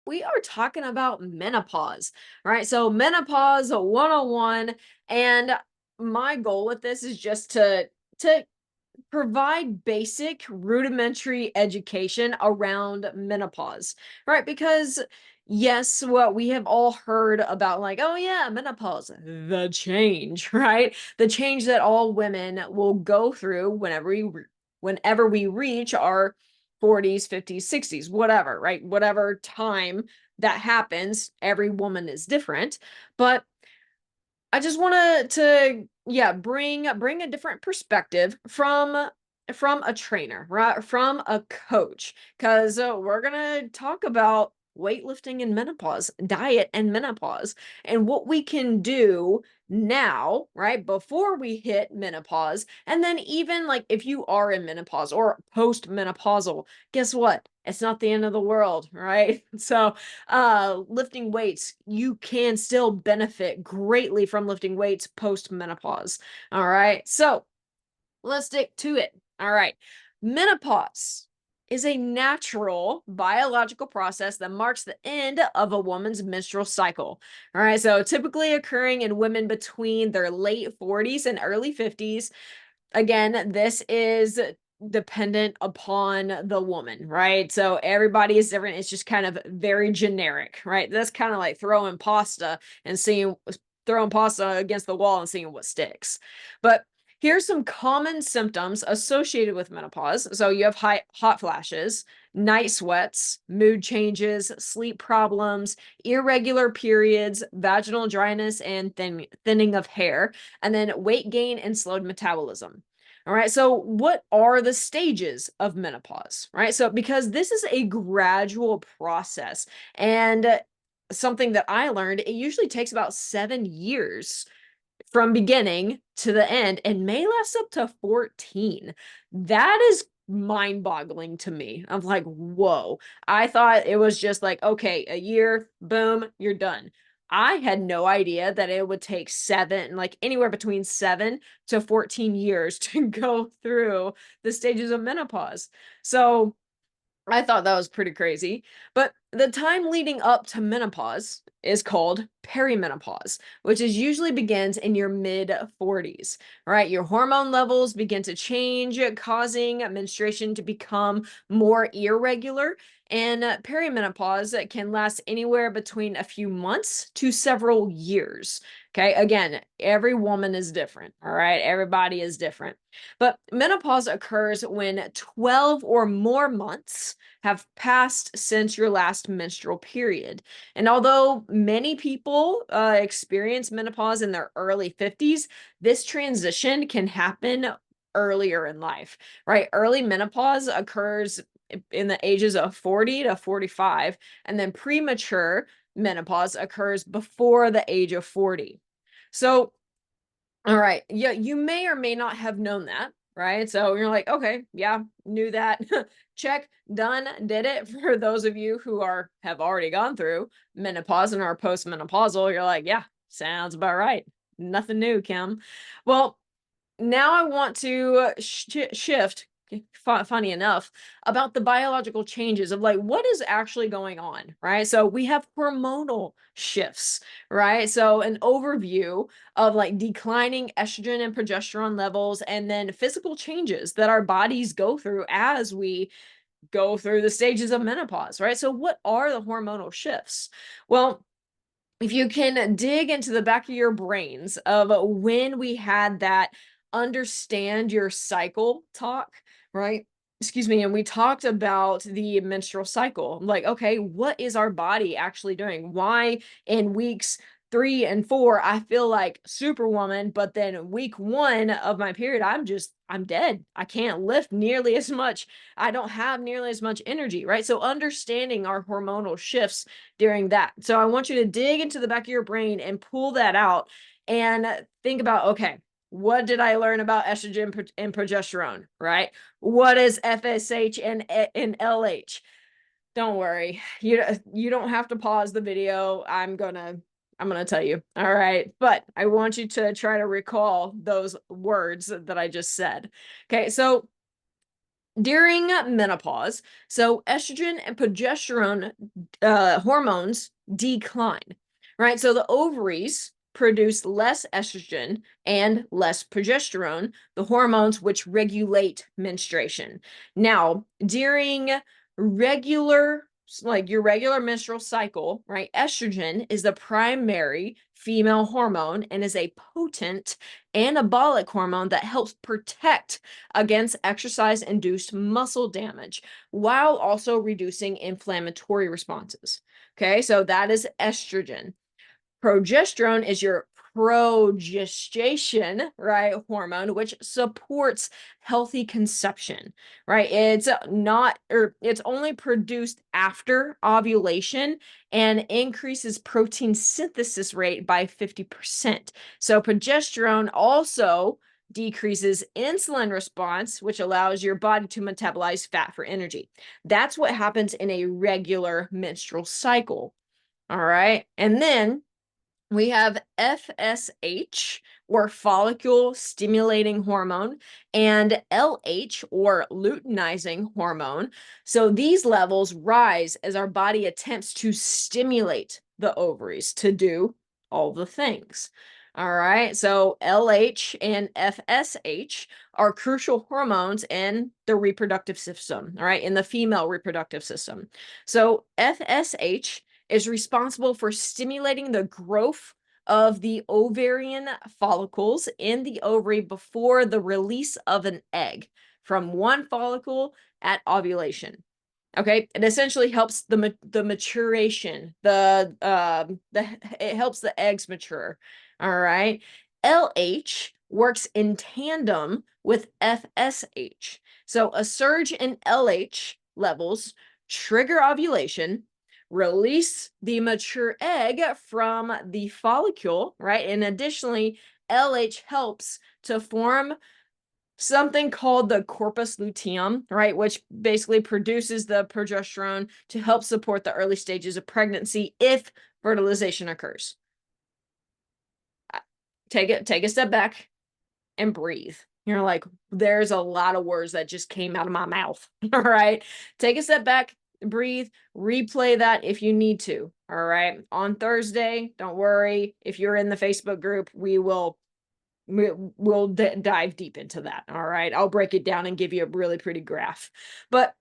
we are talking about menopause, right? So, menopause 101. And my goal with this is just to provide basic rudimentary education around menopause, right? Because yes, what we have all heard about, like, oh yeah, menopause, the change, right? The change that all women will go through whenever we reach our 40s, 50s, 60s, whatever, right? Whatever time that happens, every woman is different. But I just want to yeah, bring a different perspective from a trainer, right? From a coach, because we're gonna talk about weightlifting and menopause, diet and menopause, and what we can do now, right, before we hit menopause, and then even like if you are in menopause or post-menopausal, guess what? It's not the end of the world, right? So lifting weights, you can still benefit greatly from lifting weights post menopause. All right, so let's stick to it. All right, menopause is a natural biological process that marks the end of a woman's menstrual cycle. All right, so typically occurring in women between their late 40s and early 50s. Again, this is dependent upon the woman, right? So everybody is different. It's just kind of very generic, right? That's kind of like throwing pasta against the wall and seeing what sticks. But here's some common symptoms associated with menopause. So you have hot flashes, night sweats, mood changes, sleep problems, irregular periods, vaginal dryness, and thinning of hair, and then weight gain and slowed metabolism. All right. So, what are the stages of menopause? Right. So, because this is a gradual process, and something that I learned, it usually takes about 7 years from beginning to the end and may last up to 14. That is mind boggling to me. I'm like, whoa. I thought it was just like, okay, a year, boom, you're done. I had no idea that it would take like anywhere between 7 to 14 years to go through the stages of menopause. So, I thought that was pretty crazy. But the time leading up to menopause is called perimenopause, which is usually begins in your mid 40s, right? Your hormone levels begin to change, causing menstruation to become more irregular. And perimenopause can last anywhere between a few months to several years. Okay, again, every woman is different. All right, everybody is different. But menopause occurs when 12 or more months have passed since your last menstrual period. And although many people experience menopause in their early 50s, this transition can happen earlier in life, right? Early menopause occurs in the ages of 40 to 45, and then premature menopause occurs before the age of 40. So, all right. Yeah, you may or may not have known that, right? So you're like, okay, yeah, knew that. Check, done, did it. For those of you who have already gone through menopause and are postmenopausal, you're like, yeah, sounds about right. Nothing new, Kim. Well, now I want to shift, funny enough, about the biological changes of like what is actually going on, right? So we have hormonal shifts, right? So an overview of like declining estrogen and progesterone levels, and then physical changes that our bodies go through as we go through the stages of menopause, right? So what are the hormonal shifts? Well, if you can dig into the back of your brains of when we had that understand your cycle talk, right? Excuse me. And we talked about the menstrual cycle. Like, okay, what is our body actually doing? Why in weeks 3 and 4, I feel like Superwoman, but then week 1 of my period, I'm dead. I can't lift nearly as much. I don't have nearly as much energy, right? So understanding our hormonal shifts during that. So I want you to dig into the back of your brain and pull that out and think about, okay, what did I learn about estrogen and progesterone, right? What is FSH and LH? Don't worry. You don't have to pause the video. I'm gonna tell you. All right. But I want you to try to recall those words that I just said. Okay, so during menopause, so estrogen and progesterone hormones decline, right? So the ovaries produce less estrogen and less progesterone, the hormones which regulate menstruation. Now, during regular, like your regular menstrual cycle, right? Estrogen is the primary female hormone and is a potent anabolic hormone that helps protect against exercise-induced muscle damage while also reducing inflammatory responses. Okay, so that is estrogen. Progesterone is your progestation, right, hormone, which supports healthy conception, right? It's not, or it's only produced after ovulation and increases protein synthesis rate by 50%. So progesterone also decreases insulin response, which allows your body to metabolize fat for energy. That's what happens in a regular menstrual cycle. All right. And then we have FSH, or follicle stimulating hormone, and LH, or luteinizing hormone. So these levels rise as our body attempts to stimulate the ovaries to do all the things. All right, so LH and FSH are crucial hormones in the reproductive system, all right, in the female reproductive system. So FSH is responsible for stimulating the growth of the ovarian follicles in the ovary before the release of an egg from one follicle at ovulation. Okay, it essentially helps the maturation, it helps the eggs mature. All right, LH works in tandem with FSH. So a surge in LH levels trigger ovulation, release the mature egg from the follicle, right? And additionally, LH helps to form something called the corpus luteum, right? Which basically produces the progesterone to help support the early stages of pregnancy if fertilization occurs. Take a step back and breathe. You're like, there's a lot of words that just came out of my mouth. All right. Take a step back, breathe, replay that if you need to. All right. On Thursday, don't worry. If you're in the Facebook group, we'll dive deep into that. All right. I'll break it down and give you a really pretty graph. But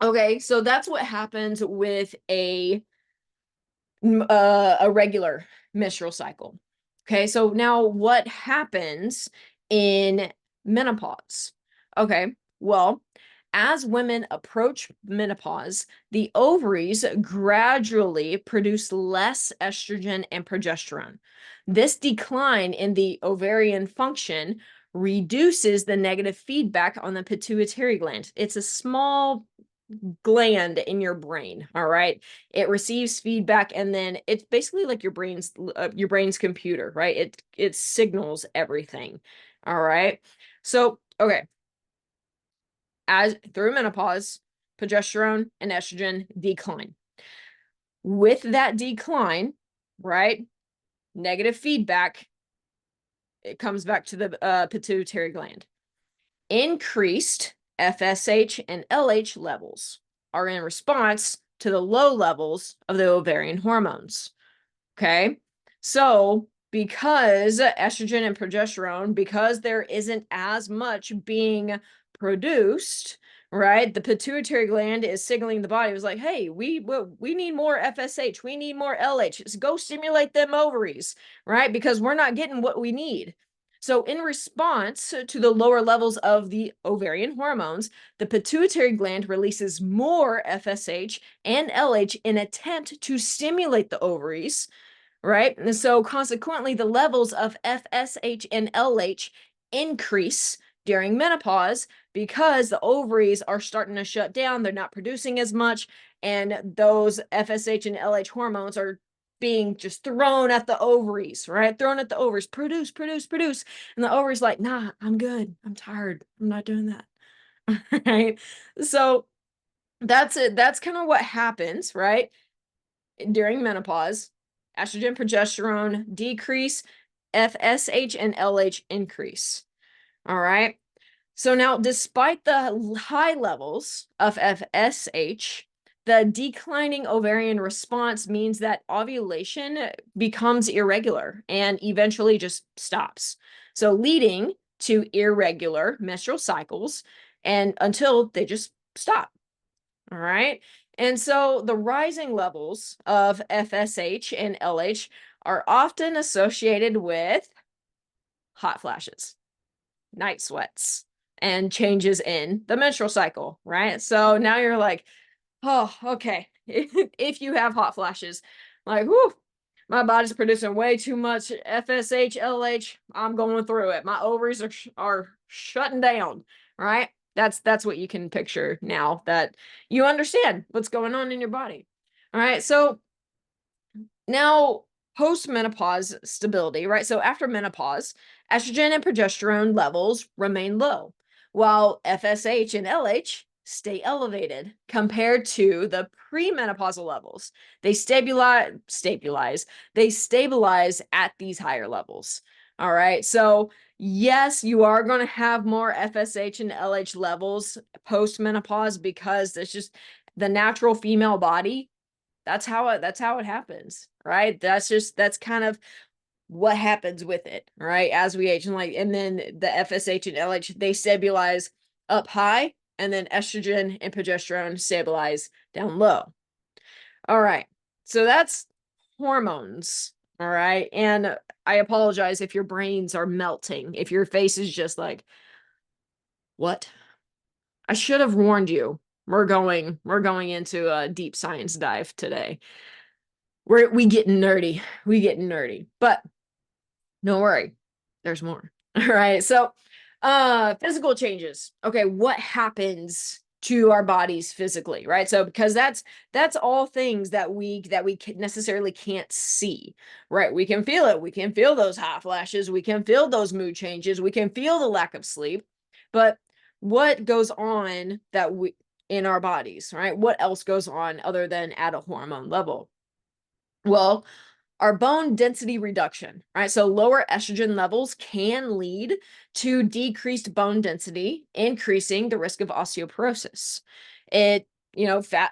okay, so that's what happens with a regular menstrual cycle. Okay, so now what happens in menopause? Okay, well, as women approach menopause, the ovaries gradually produce less estrogen and progesterone. This decline in the ovarian function reduces the negative feedback on the pituitary gland. It's a small gland in your brain. All right, it receives feedback, and then it's basically like your brain's computer, right? It signals everything. All right, so okay, as through menopause, progesterone and estrogen decline. With that decline, right, negative feedback, it comes back to the pituitary gland. Increased FSH and LH levels are in response to the low levels of the ovarian hormones. Okay, so because estrogen and progesterone, because there isn't as much being produced, right? The pituitary gland is signaling the body. It was like, hey, we need more FSH, we need more LH. Just go stimulate them ovaries, right? Because we're not getting what we need. So in response to the lower levels of the ovarian hormones, the pituitary gland releases more FSH and LH in attempt to stimulate the ovaries, right? And so consequently, the levels of FSH and LH increase during menopause because the ovaries are starting to shut down. They're not producing as much, and those FSH and LH hormones are being just thrown at the ovaries, right? Thrown at the ovaries, produce, produce, produce. And the ovaries like, nah, I'm good. I'm tired. I'm not doing that. Right? So that's it. That's kind of what happens, right? During menopause, estrogen, progesterone decrease, FSH and LH increase. All right. So now, despite the high levels of FSH, the declining ovarian response means that ovulation becomes irregular and eventually just stops. So leading to irregular menstrual cycles and until they just stop. All right. And so the rising levels of FSH and LH are often associated with hot flashes, night sweats, and changes in the menstrual cycle, right? So now you're like, oh, okay. If you have hot flashes, like, whoo, my body's producing way too much FSH, LH. I'm going through it. My ovaries are shutting down, right? That's what you can picture now that you understand what's going on in your body. All right. So now, post-menopause stability, right? So after menopause, estrogen and progesterone levels remain low, while FSH and LH stay elevated compared to the premenopausal levels. They stabilize at these higher levels. All right. So yes, you are going to have more FSH and LH levels post-menopause because it's just the natural female body, that's how it happens, right? That's kind of what happens with it, right? As we age, and then the FSH and LH, they stabilize up high, and then estrogen and progesterone stabilize down low. All right. So that's hormones. All right. And I apologize if your brains are melting, if your face is just like, what? I should have warned you. We're going into a deep science dive today. We get nerdy. We get nerdy. But don't worry, there's more. All right. So physical changes. Okay, what happens to our bodies physically, right? So because that's all things that we necessarily can't see, right? We can feel it. We can feel those hot flashes. We can feel those mood changes. We can feel the lack of sleep. But what goes on that we in our bodies, right? What else goes on other than at a hormone level? Well, our bone density reduction, right? So lower estrogen levels can lead to decreased bone density, increasing the risk of osteoporosis. It,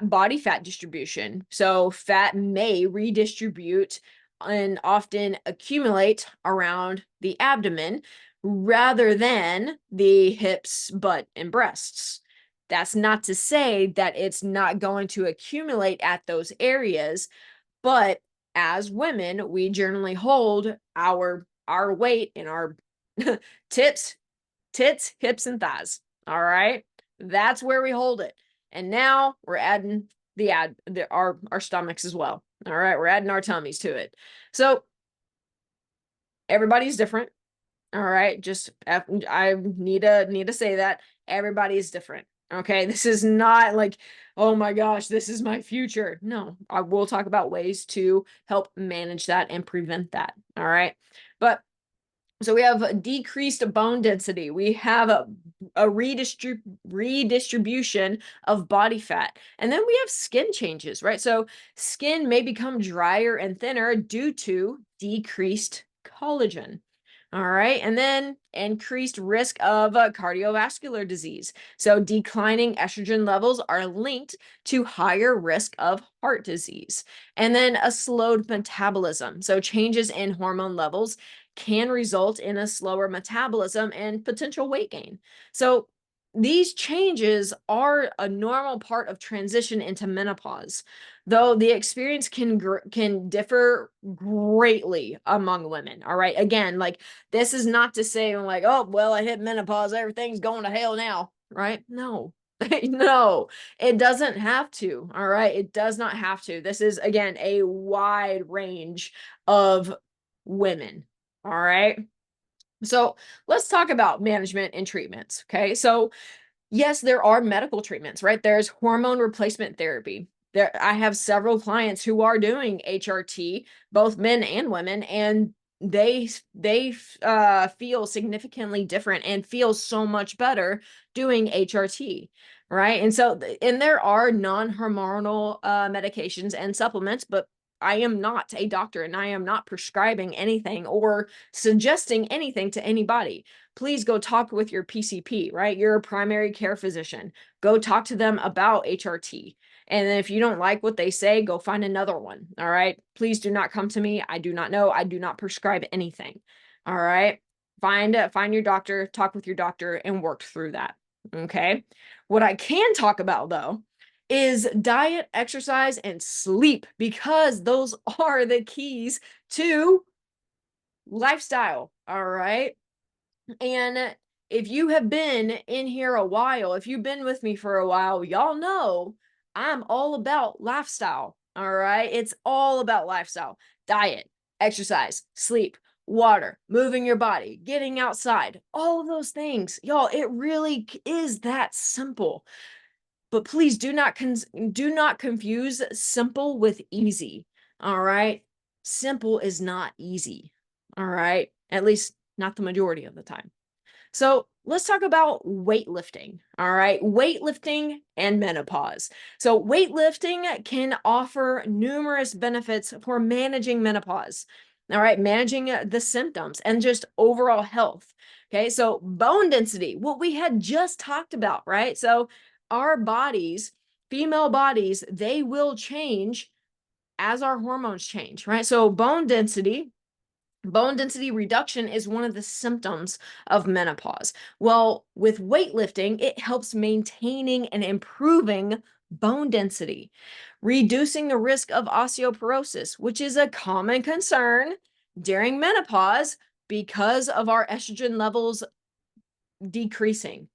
body fat distribution. So fat may redistribute and often accumulate around the abdomen rather than the hips, butt, and breasts. That's not to say that it's not going to accumulate at those areas, but as women, we generally hold our weight in our tits, hips, and thighs. All right. That's where we hold it. And now we're adding our stomachs as well. All right. We're adding our tummies to it. So everybody's different. All right. Just I need to say that everybody is different. Okay. This is not like, oh my gosh, this is my future. No, I will talk about ways to help manage that and prevent that. All right. But so we have a decreased bone density. We have a redistribution of body fat. And then we have skin changes, right? So skin may become drier and thinner due to decreased collagen. All right. And then increased risk of cardiovascular disease. So declining estrogen levels are linked to higher risk of heart disease. And then a slowed metabolism. So changes in hormone levels can result in a slower metabolism and potential weight gain. So these changes are a normal part of transition into menopause, though the experience can differ greatly among women. All right. Again, like this is not to say like, oh, well, I hit menopause, everything's going to hell now, right? No. No, it doesn't have to. All right. It does not have to. This is, again, a wide range of women. All right. So let's talk about management and treatments. Okay. So, yes, there are medical treatments, right? There's hormone replacement therapy. I have several clients who are doing HRT, both men and women, and they feel significantly different and feel so much better doing HRT, right? And so, and there are non-hormonal medications and supplements, but I am not a doctor and I am not prescribing anything or suggesting anything to anybody. Please go talk with your PCP, right? Your primary care physician. Go talk to them about HRT. And then if you don't like what they say, go find another one. All right. Please do not come to me. I do not know. I do not prescribe anything. All right. Find your doctor, talk with your doctor, and work through that. Okay. What I can talk about though is diet, exercise, and sleep, because those are the keys to lifestyle. All right. And if you have been in here a while, if you've been with me for a while, y'all know I'm all about lifestyle. All right. It's all about lifestyle, diet, exercise, sleep, water, moving your body, getting outside, all of those things. Y'all, it really is that simple. But please do not confuse simple with easy. All right. Simple is not easy. All right. At least not the majority of the time. So let's talk about weightlifting. All right. Weightlifting and menopause. So weightlifting can offer numerous benefits for managing menopause. All right. Managing the symptoms and just overall health. Okay. So bone density, what we had just talked about, right? So our bodies, female bodies, they will change as our hormones change, right? So bone density reduction is one of the symptoms of menopause. Well, with weightlifting, it helps maintaining and improving bone density, reducing the risk of osteoporosis, which is a common concern during menopause because of our estrogen levels decreasing.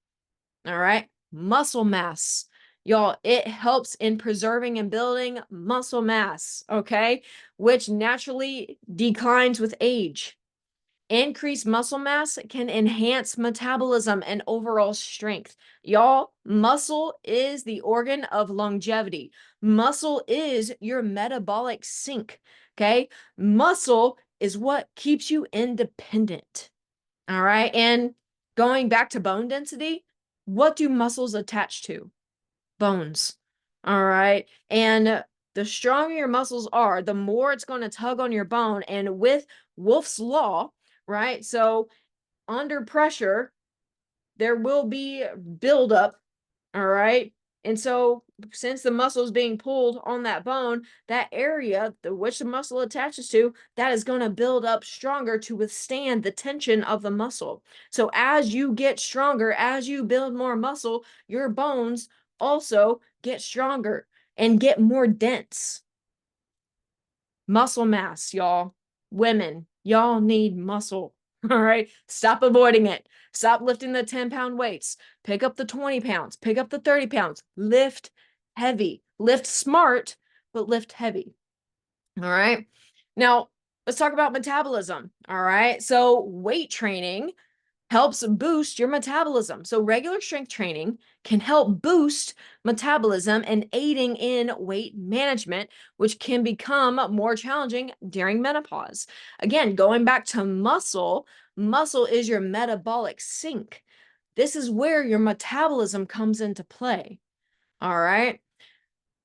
All right. Muscle mass. Y'all, it helps in preserving and building muscle mass, okay, which naturally declines with age. Increased muscle mass can enhance metabolism and overall strength. Y'all, muscle is the organ of longevity. Muscle is your metabolic sink, okay? Muscle is what keeps you independent, all right? And going back to bone density, what do muscles attach to? Bones, all right? And the stronger your muscles are, the more it's going to tug on your bone. And with Wolff's Law, right? So under pressure, there will be buildup, all right? And so since the muscle is being pulled on that bone, that area which the muscle attaches to, that is going to build up stronger to withstand the tension of the muscle. So as you get stronger, as you build more muscle, your bones also get stronger and get more dense. Muscle mass, y'all. Women, y'all need muscle. All right. Stop avoiding it. Stop lifting the 10-pound weights. Pick up the 20 pounds. Pick up the 30 pounds. Lift heavy. Lift smart, but lift heavy. All right. Now, let's talk about metabolism. All right. So, weight training helps boost your metabolism. So regular strength training can help boost metabolism and aiding in weight management, which can become more challenging during menopause. Again, going back to muscle is your metabolic sink. This is where your metabolism comes into play. All right.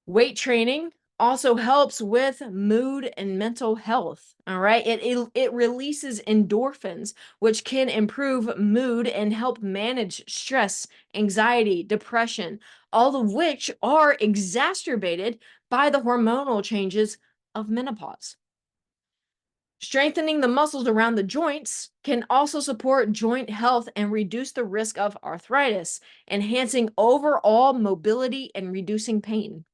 Weight training also helps with mood and mental health. All right. It releases endorphins, which can improve mood and help manage stress, anxiety, depression, all of which are exacerbated by the hormonal changes of menopause. Strengthening the muscles around the joints can also support joint health and reduce the risk of arthritis, enhancing overall mobility and reducing pain.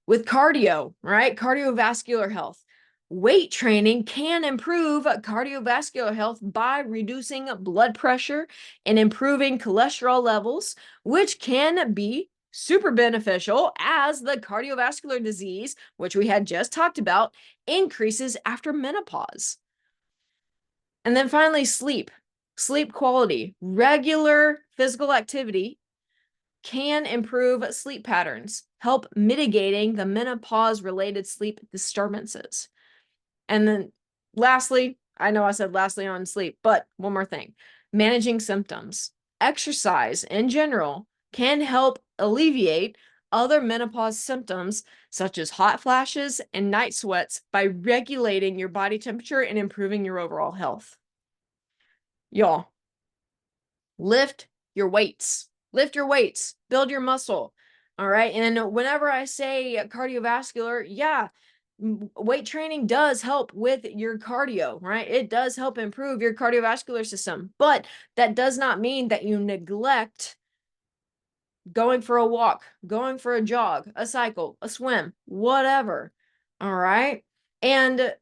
With cardio, right? Cardiovascular health. Weight training can improve cardiovascular health by reducing blood pressure and improving cholesterol levels, which can be super beneficial as the cardiovascular disease, which we had just talked about, increases after menopause. And then finally, sleep quality. Regular physical activity can improve sleep patterns, help mitigating the menopause-related sleep disturbances. And then lastly, I know I said lastly on sleep, but one more thing, managing symptoms. Exercise in general can help alleviate other menopause symptoms such as hot flashes and night sweats by regulating your body temperature and improving your overall health. Y'all, lift your weights. Lift your weights, build your muscle. All right. And whenever I say cardiovascular, yeah, weight training does help with your cardio, right? It does help improve your cardiovascular system, but that does not mean that you neglect going for a walk, going for a jog, a cycle, a swim, whatever. All right. And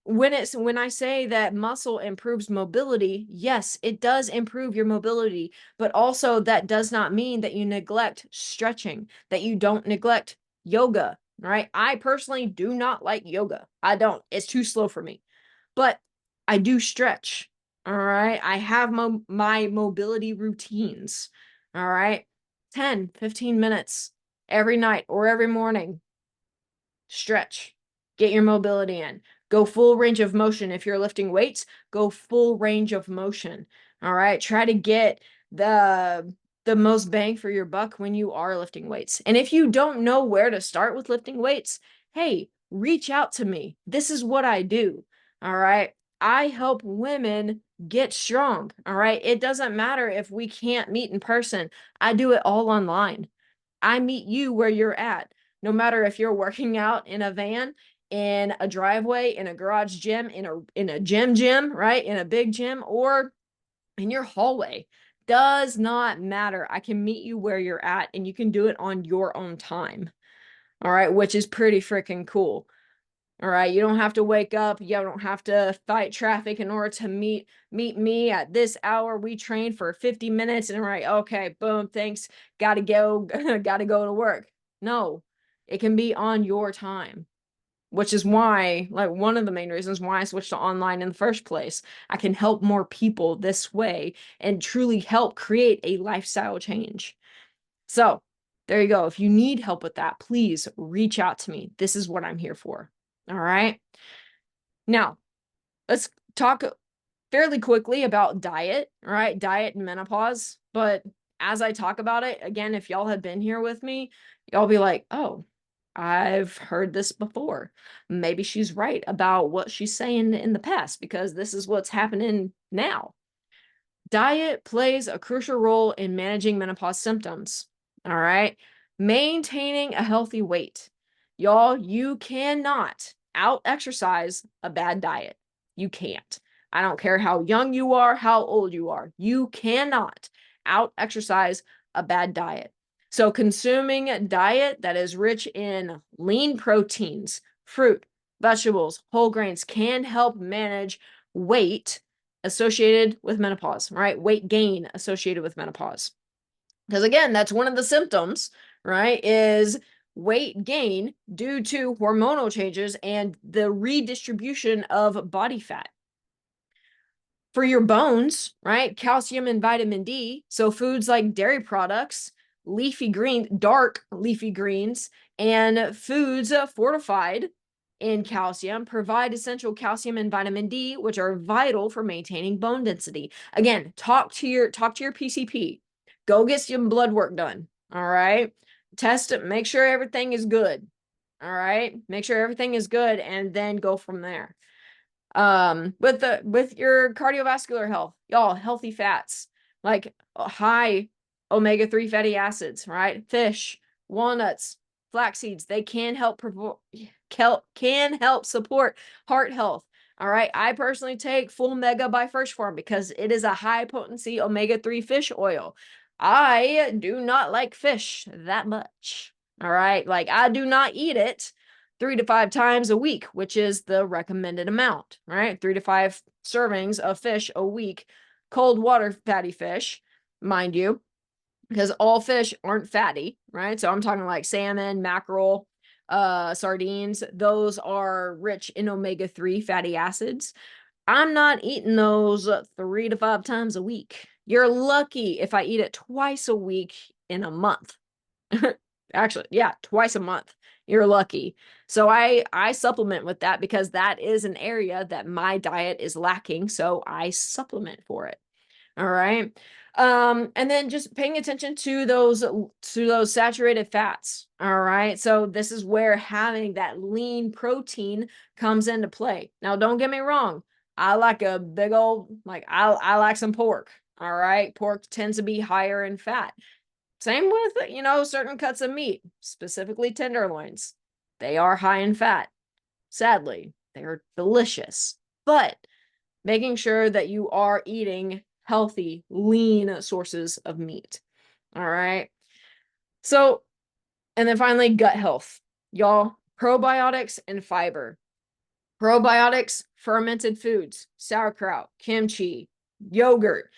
when I say that muscle improves mobility, yes, it does improve your mobility, but also that does not mean that you neglect stretching, that you don't neglect yoga, right? I personally do not like yoga. I don't. It's too slow for me. But I do stretch. All right. I have my mobility routines. All right. 10, 15 minutes every night or every morning. Stretch, get your mobility in, go full range of motion. If you're lifting weights, go full range of motion. All right. Try to get the most bang for your buck when you are lifting weights. And if you don't know where to start with lifting weights, hey, reach out to me. This is what I do. All right. I help women get strong. All right. It doesn't matter if we can't meet in person. I do it all online. I meet you where you're at. No matter if you're working out in a van, in a driveway, in a garage gym, in a gym, right? In a big gym, or in your hallway. Does not matter. I can meet you where you're at, and you can do it on your own time. All right, which is pretty freaking cool. All right, you don't have to wake up, you don't have to fight traffic in order to meet me at this hour. We train for 50 minutes and right, okay, boom, thanks. Gotta go, gotta go to work. No, it can be on your time, which is why, like, one of the main reasons why I switched to online in the first place. I can help more people this way and truly help create a lifestyle change. So there you go. If you need help with that, please reach out to me. This is what I'm here for. All right. Now, let's talk fairly quickly about diet, right? Diet and menopause. But as I talk about it, again, if y'all have been here with me, y'all be like, oh, I've heard this before. Maybe she's right about what she's saying in the past because this is what's happening now. Diet plays a crucial role in managing menopause symptoms. All right. Maintaining a healthy weight. Y'all, you cannot out exercise a bad diet. You can't. I don't care how young you are, how old you are. You cannot out exercise a bad diet. So consuming a diet that is rich in lean proteins, fruit, vegetables, whole grains can help manage weight associated with menopause, right? Weight gain associated with menopause. Because again, that's one of the symptoms, right? Is weight gain due to hormonal changes and the redistribution of body fat. For your bones, right? Calcium and vitamin D. So foods like dairy products, leafy green, dark leafy greens, and foods fortified in calcium provide essential calcium and vitamin D, which are vital for maintaining bone density. Again, talk to your PCP. Go get some blood work done. All right. Test it, make sure everything is good. All right. Make sure everything is good and then go from there. With your cardiovascular health, y'all, healthy fats, like high omega-3 fatty acids, right? Fish, walnuts, flax seeds, they can help support heart health. All right. I personally take Full Mega by First Form because it is a high potency omega-3 fish oil. I do not like fish that much. All right. Like, I do not eat it 3 to 5 times a week, which is the recommended amount, right? 3 to 5 servings of fish a week, cold water fatty fish, mind you, because all fish aren't fatty, right? So I'm talking like salmon, mackerel, sardines. Those are rich in omega-3 fatty acids. I'm not eating those 3 to 5 times a week. You're lucky if I eat it twice a week in a month. Actually, yeah, twice a month. You're lucky. So I supplement with that because that is an area that my diet is lacking. So I supplement for it. All right. And then just paying attention to those saturated fats. All right. So this is where having that lean protein comes into play. Now, don't get me wrong. I like a big old, I like some pork. All right. Pork tends to be higher in fat. Same with, certain cuts of meat, specifically tenderloins. They are high in fat. Sadly, they are delicious. But making sure that you are eating healthy, lean sources of meat. All right. So, and then finally, gut health. Y'all, probiotics and fiber. Probiotics, fermented foods, sauerkraut, kimchi, yogurt.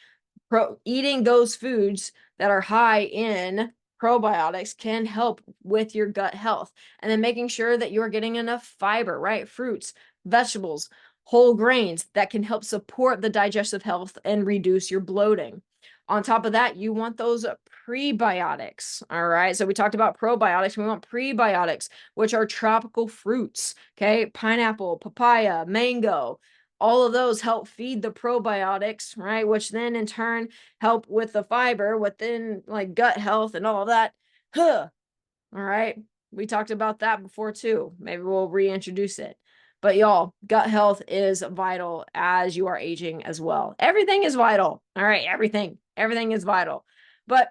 Eating those foods that are high in probiotics can help with your gut health. And then making sure that you're getting enough fiber, right? Fruits, vegetables, whole grains that can help support the digestive health and reduce your bloating. On top of that, you want those prebiotics. All right. So we talked about probiotics. We want prebiotics, which are tropical fruits. Okay. Pineapple, papaya, mango. All of those help feed the probiotics, right? Which then in turn help with the fiber within like gut health and all of that. Huh. All right. We talked about that before too. Maybe we'll reintroduce it. But y'all, gut health is vital as you are aging as well. Everything is vital. All right. Everything is vital. But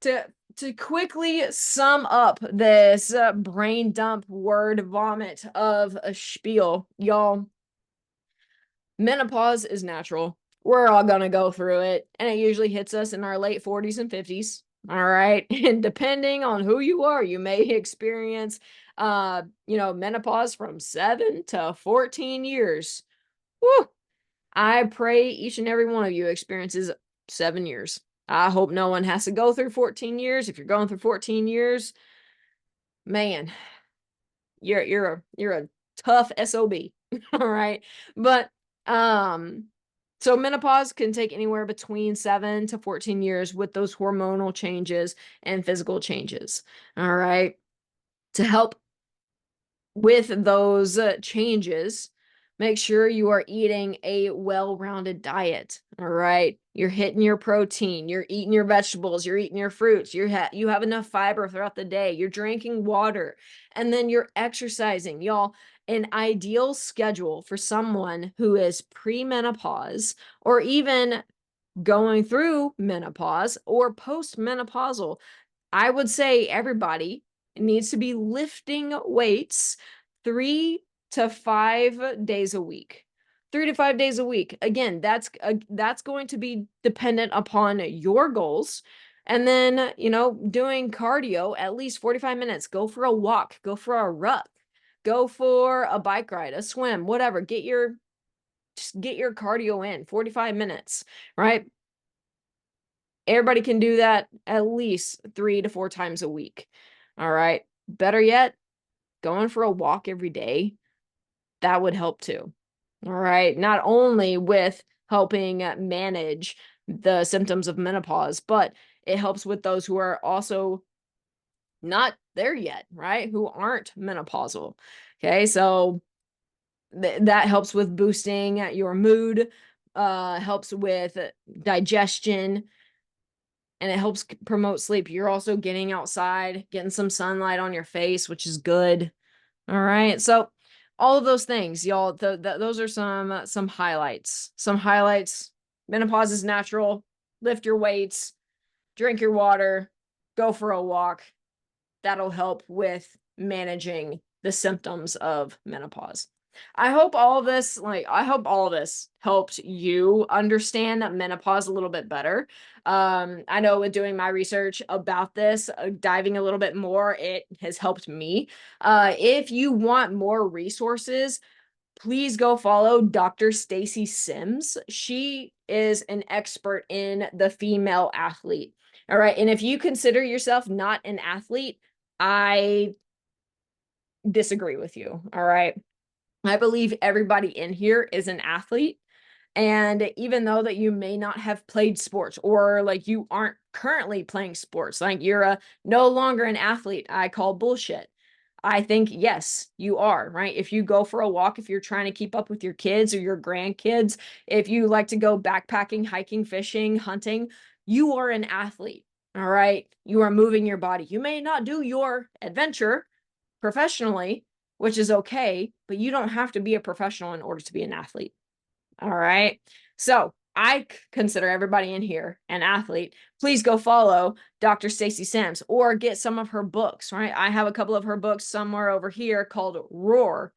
to quickly sum up this brain dump word vomit of a spiel, y'all, menopause is natural. We're all going to go through it. And it usually hits us in our late 40s and 50s. All right. And depending on who you are, you may experience, menopause from 7 to 14 years. Woo! I pray each and every one of you experiences 7 years. I hope no one has to go through 14 years. If you're going through 14 years, man, you're a tough SOB. All right. But so menopause can take anywhere between 7 to 14 years with those hormonal changes and physical changes. All right. To help with those changes, make sure you are eating a well-rounded diet. All right. You're hitting your protein, you're eating your vegetables, you're eating your fruits, you have enough fiber throughout the day, you're drinking water, and then you're exercising. Y'all, an ideal schedule for someone who is premenopause or even going through menopause or postmenopausal, I would say everybody needs to be lifting weights 3 to 5 days a week. 3 to 5 days a week. Again, that's going to be dependent upon your goals. And then, doing cardio at least 45 minutes. Go for a walk, go for a run, go for a bike ride, a swim, whatever. Just get your cardio in 45 minutes, right? Everybody can do that at least 3 to 4 times a week. All right. Better yet, going for a walk every day, that would help too. All right. Not only with helping manage the symptoms of menopause, but it helps with those who are also not there yet, right? Who aren't menopausal. Okay. So that helps with boosting your mood, helps with digestion, and it helps promote sleep. You're also getting outside, getting some sunlight on your face, which is good. All right. So all of those things, y'all, those are some highlights. Some highlights. Menopause is natural. Lift your weights, drink your water, go for a walk. That'll help with managing the symptoms of menopause. I hope all of this helped you understand that menopause a little bit better. I know with doing my research about this, diving a little bit more, it has helped me. If you want more resources, please go follow Dr. Stacy Sims. She is an expert in the female athlete. All right. And if you consider yourself not an athlete, I disagree with you. All right. I believe everybody in here is an athlete. And even though that you may not have played sports or like you aren't currently playing sports, like you're no longer an athlete, I call bullshit. I think, yes, you are, right? If you go for a walk, if you're trying to keep up with your kids or your grandkids, if you like to go backpacking, hiking, fishing, hunting, you are an athlete. All right. You are moving your body. You may not do your adventure professionally, which is okay, but you don't have to be a professional in order to be an athlete. All right. So I consider everybody in here an athlete. Please go follow Dr. Stacey Sims or get some of her books, right? I have a couple of her books somewhere over here called Roar.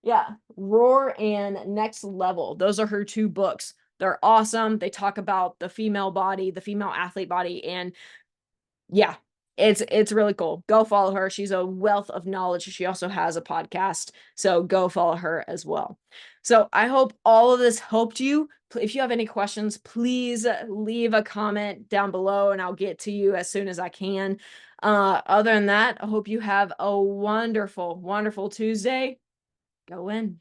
Yeah, Roar and Next Level. Those are her two books. They're awesome. They talk about the female body, the female athlete body, and yeah, it's really cool. Go follow her. She's a wealth of knowledge. She also has a podcast, so go follow her as well. So I hope all of this helped you. If you have any questions, please leave a comment down below and I'll get to you as soon as I can. Other than that, I hope you have a wonderful, wonderful Tuesday. Go in.